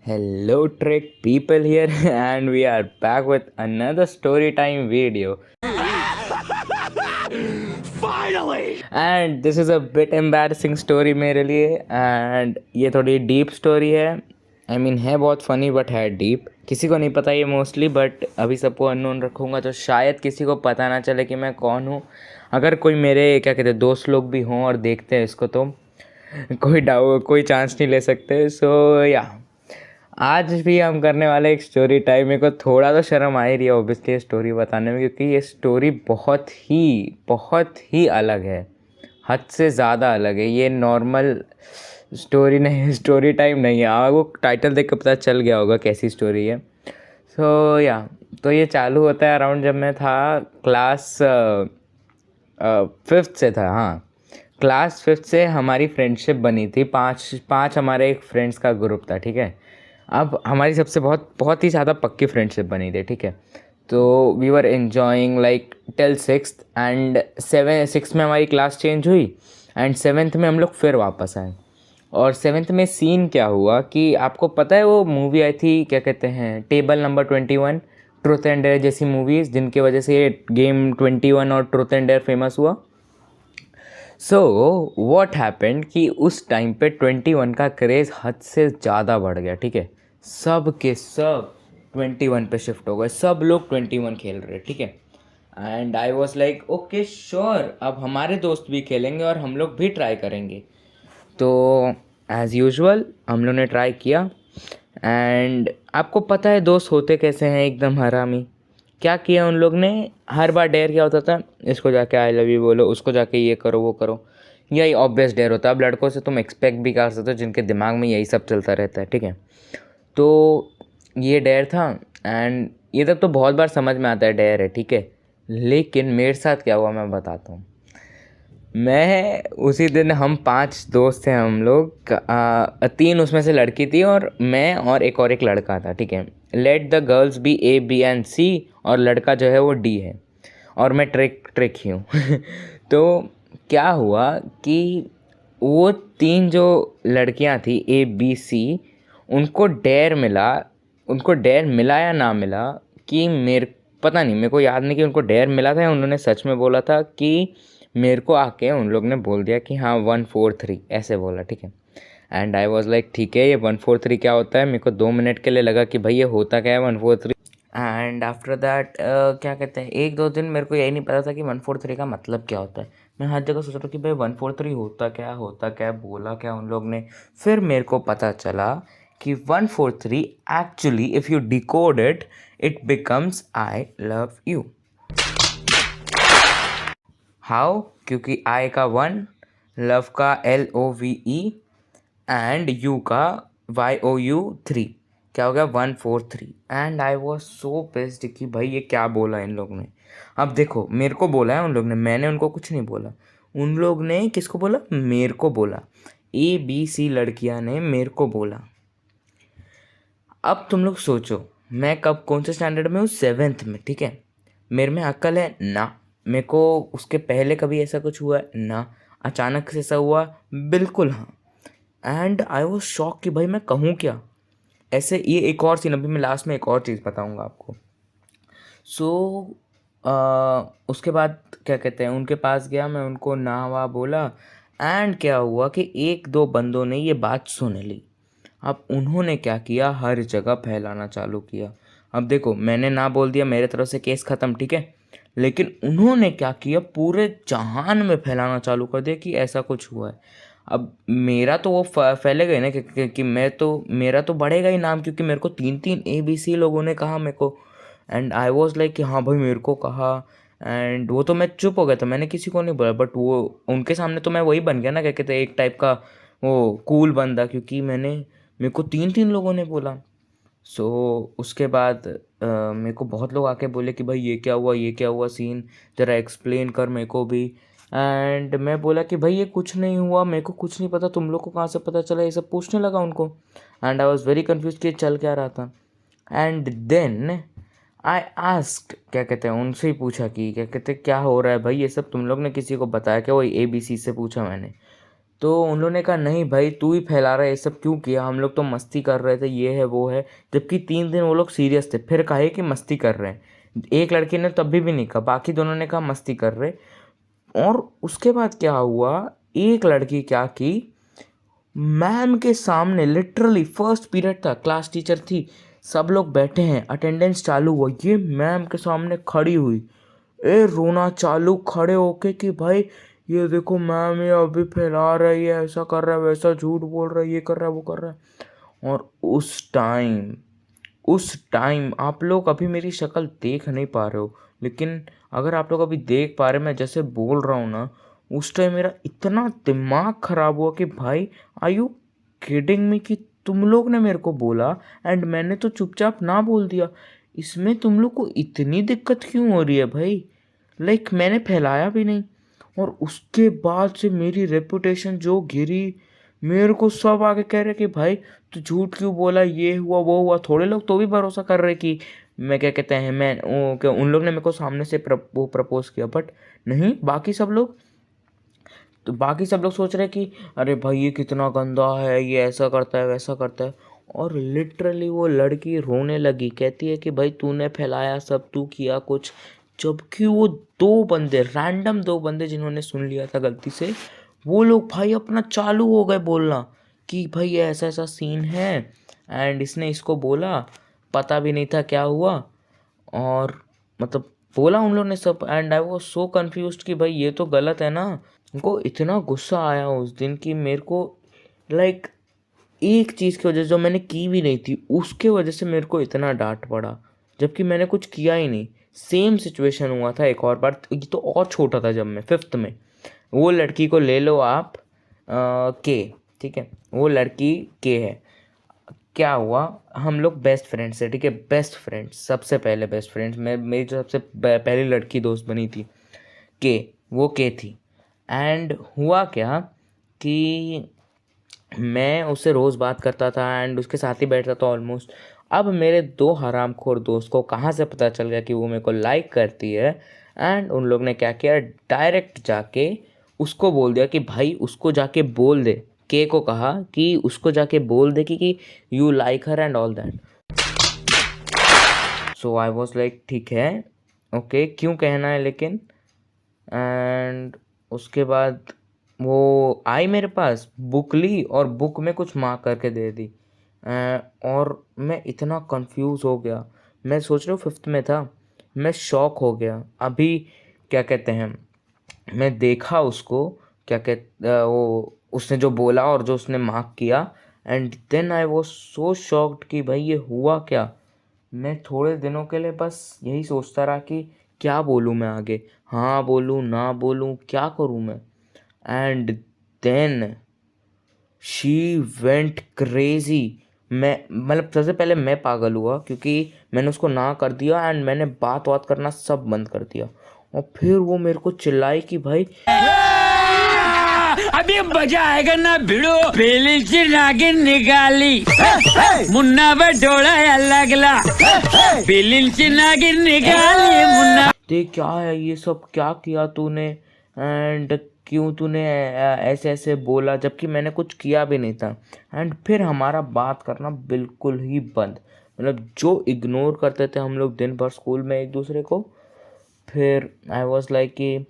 Hello, Trick people here, and we are back with another story time video. Finally! And this is a bit embarrassing story मेरे लिए, and ये थोड़ी deep story है. I mean है बहुत funny but है deep. किसी को नहीं पता ये mostly, but अभी सबको unknown रखूँगा तो शायद किसी को पता ना चले कि मैं कौन हूँ. अगर कोई मेरे क्या कहते हैं दोस्त लोग भी हों और देखते हैं इसको तो कोई चांस नहीं ले सकते. सो या आज भी हम करने वाले एक स्टोरी टाइम. मेरे को थोड़ा तो शर्म आ ही रही है ऑब्वियसली ये स्टोरी बताने में, क्योंकि ये स्टोरी बहुत ही अलग है, हद से ज़्यादा अलग है. ये नॉर्मल स्टोरी नहीं, स्टोरी टाइम नहीं है. आपको टाइटल देख कर पता चल गया होगा कैसी स्टोरी है. सो या तो ये चालू होता है अराउंड जब मैं था क्लास 5th से था. हाँ, क्लास 5th से हमारी फ्रेंडशिप बनी थी. पाँच हमारे एक फ्रेंड्स का ग्रुप था. ठीक है, अब हमारी सबसे बहुत ही ज़्यादा पक्की फ्रेंडशिप बनी थी. ठीक है, तो we were enjoying like till 6th and 6 में हमारी क्लास चेंज हुई एंड 7th में हम लोग फिर वापस आए. और 7th में सीन क्या हुआ कि आपको पता है वो मूवी आई थी, क्या कहते हैं, table number 21, truth and dare जैसी मूवीज़, जिनकी वजह से ये गेम 21 और ट्रूथ एंड डेयर फेमस हुआ. सो वॉट हैपेंड कि उस टाइम पे 21 का क्रेज़ हद से ज़्यादा बढ़ गया. ठीक है, सब के सब 21 पे शिफ्ट हो गए, सब लोग 21 खेल रहे. ठीक है, and I was like okay sure, अब हमारे दोस्त भी खेलेंगे और हम लोग भी ट्राई करेंगे. तो एज़ यूजुअल हम लोग ने ट्राई किया. एंड आपको पता है दोस्त होते कैसे हैं, एकदम हरामी. क्या किया उन लोग ने, हर बार डेयर क्या होता था, इसको जाके आई लव यू बोलो, उसको जाके ये करो वो करो. यही ऑब्वियस डेयर होता है. अब लड़कों से तुम एक्सपेक्ट भी कर सकते हो जिनके दिमाग में यही सब चलता रहता है. ठीक है, तो ये डेयर था एंड ये तब तो बहुत बार समझ में आता है डेयर है. ठीक है, लेकिन मेरे साथ क्या हुआ मैं बताता हूँ. मैं उसी दिन, हम 5 दोस्त थे हम लोग, 3 उसमें से लड़की थी और मैं और एक लड़का था. ठीक है, let the girls be A B and C और लड़का जो है वो D है और मैं ट्रिक ही हूँ. तो क्या हुआ कि वो 3 जो लड़कियां थी A B C, उनको डेयर मिला या ना मिला कि मेरे पता नहीं, मेरे को याद नहीं कि उनको डेयर मिला था या उन्होंने सच में बोला था कि मेरे को आके उन लोग ने बोल दिया कि हाँ 143 ऐसे बोला. ठीक है, एंड आई वॉज लाइक ठीक है, ये 143 क्या होता है. मेरे को 2 मिनट के लिए लगा कि भाई ये होता क्या है 143. एंड आफ्टर दैट क्या कहते हैं, 1-2 दिन मेरे को यही नहीं पता था कि 143 का मतलब क्या होता है. मैं हर जगह सोच रहा था कि भाई 143 होता क्या, बोला क्या उन लोग ने. फिर मेरे को पता चला कि 143 actually if you decode it, it becomes I love you. How, क्योंकि आई का 1, लव का LOVE एंड यू का YOU 3, क्या हो गया 143. And I was so pissed कि भाई ये क्या बोला इन लोग ने. अब देखो, मेरे को बोला है उन लोग ने, मैंने उनको कुछ नहीं बोला. उन लोग ने किसको बोला, मेरे को बोला. ABC लड़कियां ने मेरे को बोला. अब तुम लोग सोचो, मैं कब कौन से स्टैंडर्ड में हूँ, 7th में. ठीक है, मेरे में अक्ल है ना, मेरे को उसके पहले कभी ऐसा कुछ हुआ है ना, अचानक से ऐसा हुआ, बिल्कुल हाँ. एंड आई वॉज शॉक कि भाई मैं कहूँ क्या. ऐसे ये एक और सीन, अभी मैं लास्ट में एक और चीज़ बताऊँगा आपको. सो उसके बाद क्या कहते हैं, उनके पास गया मैं, उनको ना वाह बोला. एंड क्या हुआ कि 1-2 बंदों ने ये बात सुन ली. अब उन्होंने क्या किया, हर जगह फैलाना चालू किया. अब देखो, मैंने ना बोल दिया, मेरे तरफ से केस ख़त्म. ठीक है, लेकिन उन्होंने क्या किया, पूरे जहान में फैलाना चालू कर दिया कि ऐसा कुछ हुआ है. अब मेरा तो वो फैलेगा ही ना कि मेरा तो बढ़ेगा ही नाम, क्योंकि मेरे को 3-3 ABC लोगों ने कहा मेरे को. एंड आई वॉज लाइक कि हाँ भाई मेरे को कहा. एंड वो तो मैं चुप हो गया था, मैंने किसी को नहीं बोला. बट वो उनके सामने तो मैं वही बन गया ना, क्या कहते हैं, एक टाइप का वो कूल बंदा, क्योंकि मेरे को 3-3 लोगों ने बोला. सो उसके बाद मेरे को बहुत लोग आके बोले कि भाई ये क्या हुआ सीन, ज़रा एक्सप्लेन कर मेरे को भी. एंड मैं बोला कि भाई ये कुछ नहीं हुआ, मेरे को कुछ नहीं पता, तुम लोग को कहाँ से पता चला, ये सब पूछने लगा उनको. And I was very confuse कि चल क्या रहा था. एंड देन आई आस्क्ड, क्या कहते हैं, उनसे ही पूछा कि क्या कहते हैं क्या हो रहा है भाई, ये सब तुम लोग ने किसी को बताया क्या, वही ABC से पूछा मैंने. तो उन लोगों ने कहा नहीं भाई तू ही फैला रहा है, ये सब क्यों किया, हम लोग तो मस्ती कर रहे थे, ये है वो है। जबकि 3 दिन वो लोग सीरियस थे, फिर कहे कि मस्ती कर रहे हैं। एक लड़की ने तब भी नहीं कहा, बाकी दोनों ने कहा मस्ती कर रहे। और उसके बाद क्या हुआ, एक लड़की क्या की, मैम के सामने लिटरली फर्स्ट पीरियड था, क्लास टीचर थी, सब लोग बैठे हैं, अटेंडेंस चालू हुआ, ये मैम के सामने खड़ी हुई, ए रोना चालू खड़े होके कि भाई ये देखो मैम ये अभी फैला रही है, ऐसा कर रहा है, वैसा झूठ बोल रहा है, ये कर रहा है, वो कर रहा है। और उस टाइम आप लोग अभी मेरी शक्ल देख नहीं पा रहे हो, लेकिन अगर आप लोग अभी देख पा रहे, मैं जैसे बोल रहा हूँ ना, उस टाइम मेरा इतना दिमाग खराब हुआ कि भाई आर यू किडिंग मी, कि तुम लोग ने मेरे को बोला एंड मैंने तो चुपचाप ना बोल दिया, इसमें तुम लोग को इतनी दिक्कत क्यों हो रही है भाई। लाइक मैंने फैलाया भी नहीं। और उसके बाद से मेरी रेपुटेशन जो गिरी, मेरे को सब आगे कह रहे कि भाई तू झूठ क्यों बोला, ये हुआ वो हुआ। थोड़े लोग तो भी भरोसा कर रहे कि मैं क्या कहते हैं, मैं उन लोग ने मेरे को सामने से वो प्रपोज किया, बट नहीं, बाकी सब लोग सोच रहे कि अरे भाई ये कितना गंदा है, ये ऐसा करता है वैसा करता है। और लिटरली वो लड़की रोने लगी, कहती है कि भाई तूने फैलाया सब, तू किया कुछ। जबकि वो 2 बंदे, रैंडम 2 बंदे जिन्होंने सुन लिया था गलती से, वो लोग भाई अपना चालू हो गए बोलना कि भाई ये ऐसा ऐसा सीन है एंड इसने इसको बोला, पता भी नहीं था क्या हुआ। और मतलब बोला उन लोगों ने सब, and I was so confused कि भाई ये तो गलत है ना। उनको इतना गुस्सा आया उस दिन कि मेरे को लाइक एक चीज़ की वजह से जो मैंने की भी नहीं थी, उसके वजह से मेरे को इतना डांट पड़ा, जबकि मैंने कुछ किया ही नहीं। सेम सिचुएशन हुआ था एक और बार, ये तो और छोटा था, जब मैं 5th में। वो लड़की को ले लो आप, के, ठीक है, वो लड़की के है। क्या हुआ, हम लोग बेस्ट फ्रेंड्स है, ठीक है, बेस्ट फ्रेंड्स, सबसे पहले बेस्ट फ्रेंड्स। मैं मेरी जो सबसे पहली लड़की दोस्त बनी थी के, वो के थी। एंड हुआ क्या कि मैं उससे रोज़ बात करता था एंड उसके साथ ही बैठता था ऑलमोस्ट। अब मेरे 2 हरामखोर दोस्त को कहाँ से पता चल गया कि वो मेरे को लाइक करती है, एंड उन लोग ने क्या किया, डायरेक्ट जाके उसको बोल दिया कि भाई उसको जाके बोल दे, के को कहा कि उसको जाके बोल दे कि you like her and all that. So I was like ठीक है, ओके, क्यों कहना है लेकिन। एंड उसके बाद वो आई मेरे पास, बुक ली और बुक में कुछ मार्क करके दे दी। और मैं इतना कंफ्यूज हो गया, मैं सोच रहा हूँ 5th में था, मैं शॉक हो गया। अभी क्या कहते हैं, मैं देखा उसको, क्या कहते वो उसने जो बोला और जो उसने मार्क किया, and then I was so shocked कि भाई ये हुआ क्या। मैं थोड़े दिनों के लिए बस यही सोचता रहा कि क्या बोलूँ मैं आगे, हाँ बोलूँ ना बोलूँ, क्या करूँ मैं। And then she went crazy. मैं मतलब सबसे पहले मैं पागल हुआ क्योंकि मैंने उसको ना कर दिया एंड मैंने बात करना सब बंद कर दिया। और फिर वो मेरे को चिल्लाई कि भाई अभी मजा आएगा ना भिड़ो, पेलीची नागिन निकाली, मुन्ना बटोला लगला, पेलीची नागिन निकाली मुन्ना। देख क्या है ये सब, क्या किया तूने एंड क्यों तूने ऐसे ऐसे बोला, जबकि मैंने कुछ किया भी नहीं था। एंड फिर हमारा बात करना बिल्कुल ही बंद, मतलब जो इग्नोर करते थे हम लोग दिन भर स्कूल में एक दूसरे को। फिर आई वॉज लाइक कि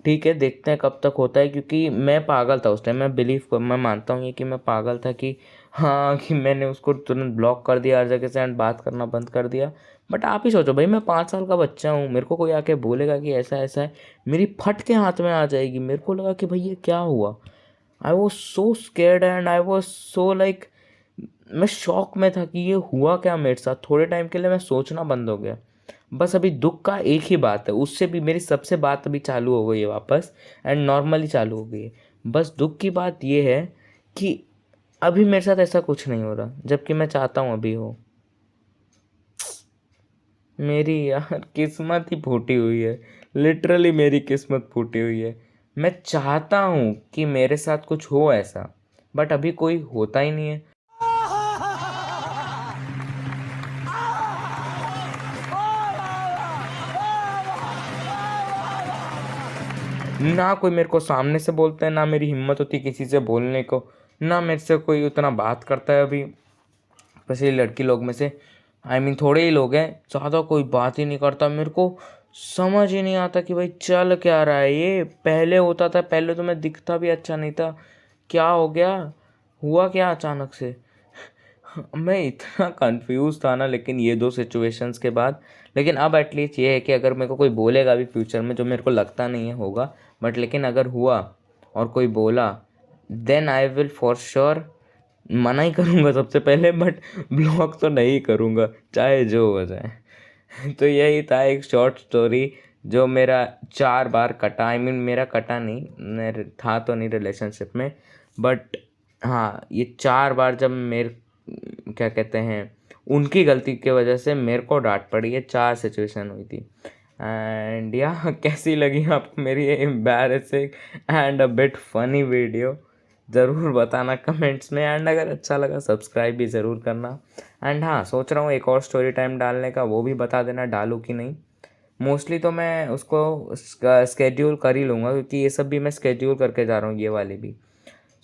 ठीक है देखते हैं कब तक होता है, क्योंकि मैं पागल था उस टाइम। मैं मानता हूँ ये कि मैं पागल था कि हाँ, कि मैंने उसको तुरंत ब्लॉक कर दिया हर जगह से एंड बात करना बंद कर दिया। बट आप ही सोचो भाई, मैं 5 साल का बच्चा हूँ, मेरे को कोई आके बोलेगा कि ऐसा ऐसा है, मेरी फट के हाथ में आ जाएगी। मेरे को लगा कि भाई ये क्या हुआ। आई was so scared and I was so like, मैं शॉक में था कि ये हुआ क्या मेरे साथ। थोड़े टाइम के लिए मैं सोचना बंद हो गया। बस अभी दुख का एक ही बात है, उससे भी मेरी सबसे बात अभी चालू हो गई है वापस एंड नॉर्मली चालू हो गई है। बस दुख की बात ये है कि अभी मेरे साथ ऐसा कुछ नहीं हो रहा, जबकि मैं चाहता हूँ अभी हो। मेरी यार किस्मत ही फूटी हुई है, लिटरली मेरी किस्मत फूटी हुई है। मैं चाहता हूँ कि मेरे साथ कुछ हो ऐसा, बट अभी कोई होता ही नहीं है। ना कोई मेरे को सामने से बोलता है, ना मेरी हिम्मत होती किसी से बोलने को, ना मेरे से कोई उतना बात करता है अभी, स्पेशली लड़की लोग में से। थोड़े ही लोग हैं, ज़्यादा कोई बात ही नहीं करता। मेरे को समझ ही नहीं आता कि भाई चल क्या रहा है ये। पहले होता था, पहले तो मैं दिखता भी अच्छा नहीं था, क्या हो गया, हुआ क्या अचानक से। मैं इतना कंफ्यूज था ना, लेकिन ये 2 सिचुएशंस के बाद। लेकिन अब एटलीस्ट ये है कि अगर मेरे को कोई बोलेगा भी फ्यूचर में, जो मेरे को लगता नहीं है होगा, बट लेकिन अगर हुआ और कोई बोला, then I will for sure मना ही करूँगा सबसे पहले, बट ब्लॉक तो नहीं करूँगा, चाहे जो हो जाए। तो यही था एक शॉर्ट स्टोरी जो मेरा 4 बार कटा। मेरा कटा नहीं, मेरे था तो नहीं रिलेशनशिप में, बट हाँ ये 4 बार जब मेरे क्या कहते हैं उनकी गलती की वजह से मेरे को डांट पड़ी है, 4 सिचुएशन हुई थी। एंड या कैसी लगी आपको मेरी ये embarrassing and a bit funny video, ज़रूर बताना कमेंट्स में। एंड अगर अच्छा लगा सब्सक्राइब भी ज़रूर करना। एंड हाँ, सोच रहा हूँ एक और स्टोरी टाइम डालने का, वो भी बता देना डालूँ कि नहीं। मोस्टली तो मैं उसको स्केड्यूल कर ही लूँगा, क्योंकि ये सब भी मैं स्केड्यूल करके जा रहा हूँ, ये वाली भी।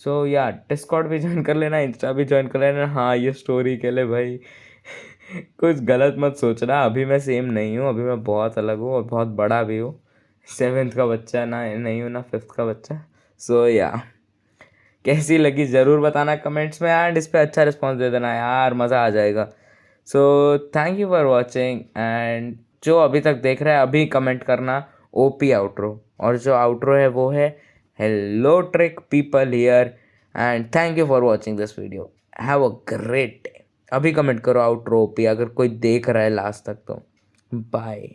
सो या डिस्कॉर्ड भी ज्वाइन कर लेना, इंस्टा भी ज्वाइन कर लेना। हाँ ये स्टोरी के लिए भाई कुछ गलत मत सोचना, अभी मैं सेम नहीं हूँ, अभी मैं बहुत अलग हूँ और बहुत बड़ा भी हूँ। 7th का बच्चा ना नहीं हूँ, ना 5th का बच्चा। सो या कैसी लगी ज़रूर बताना कमेंट्स में, एंड इस पर अच्छा रिस्पॉन्स दे देना यार, मज़ा आ जाएगा। So thank you for watching. And जो अभी तक देख रहा है अभी कमेंट करना ओपी आउट्रो, और जो आउट्रो है वो है hello trick people here. And thank you for watching this video, have a great day. अभी कमेंट करो आउट्रो ओपी, अगर कोई देख रहा है लास्ट तक तो। बाय।